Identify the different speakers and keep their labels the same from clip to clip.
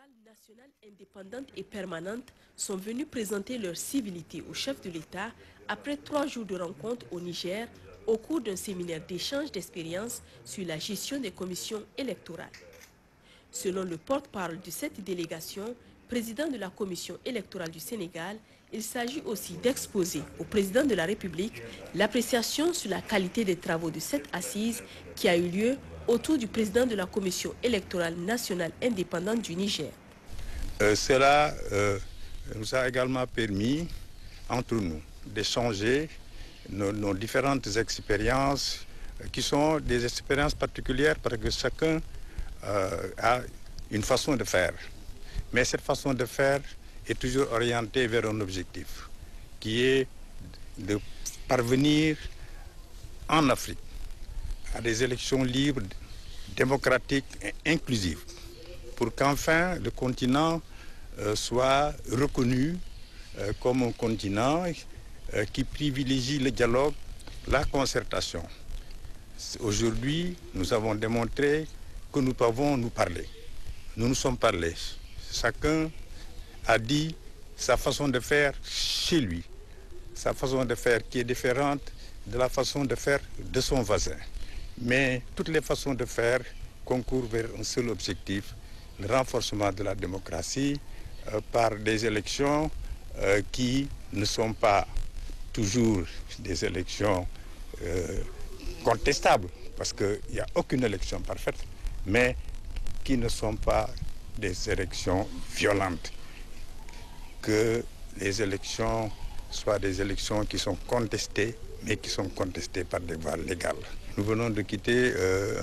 Speaker 1: électorales nationales indépendantes et permanentes sont venus présenter leur civilité au chef de l'État après 3 jours de rencontres au Niger au cours d'un séminaire d'échange d'expériences sur la gestion des commissions électorales. Selon le porte-parole de cette délégation, président de la Commission électorale du Sénégal, il s'agit aussi d'exposer au président de la République l'appréciation sur la qualité des travaux de cette assise qui a eu lieu autour du président de la Commission électorale nationale indépendante du Niger.
Speaker 2: Cela nous a également permis, entre nous, d'échanger nos différentes expériences qui sont des expériences particulières parce que chacun a une façon de faire. Mais cette façon de faire est toujours orientée vers un objectif qui est de parvenir en Afrique à des élections libres, démocratiques et inclusives pour qu'enfin le continent soit reconnu comme un continent qui privilégie le dialogue, la concertation. Aujourd'hui, nous avons démontré que nous pouvons nous parler. Nous nous sommes parlés. Chacun a dit sa façon de faire chez lui, sa façon de faire qui est différente de la façon de faire de son voisin. Mais toutes les façons de faire concourent vers un seul objectif, le renforcement de la démocratie par des élections qui ne sont pas toujours des élections contestables, parce qu'il n'y a aucune élection parfaite, mais qui ne sont pas des élections violentes. Que les élections soient des élections qui sont contestées, mais qui sont contestées par des voies légales. Nous venons de quitter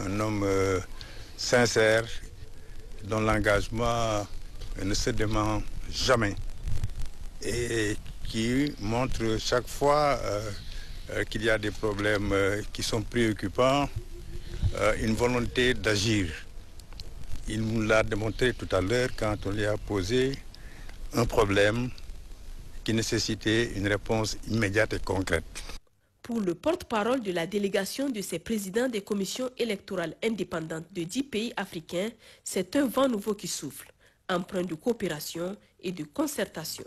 Speaker 2: un homme sincère, dont l'engagement ne se dément jamais et qui montre chaque fois qu'il y a des problèmes qui sont préoccupants, une volonté d'agir. Il nous l'a démontré tout à l'heure quand on lui a posé un problème qui nécessitait une réponse immédiate et concrète.
Speaker 1: Pour le porte-parole de la délégation de ces présidents des commissions électorales indépendantes de 10 pays africains, c'est un vent nouveau qui souffle, empreint de coopération et de concertation.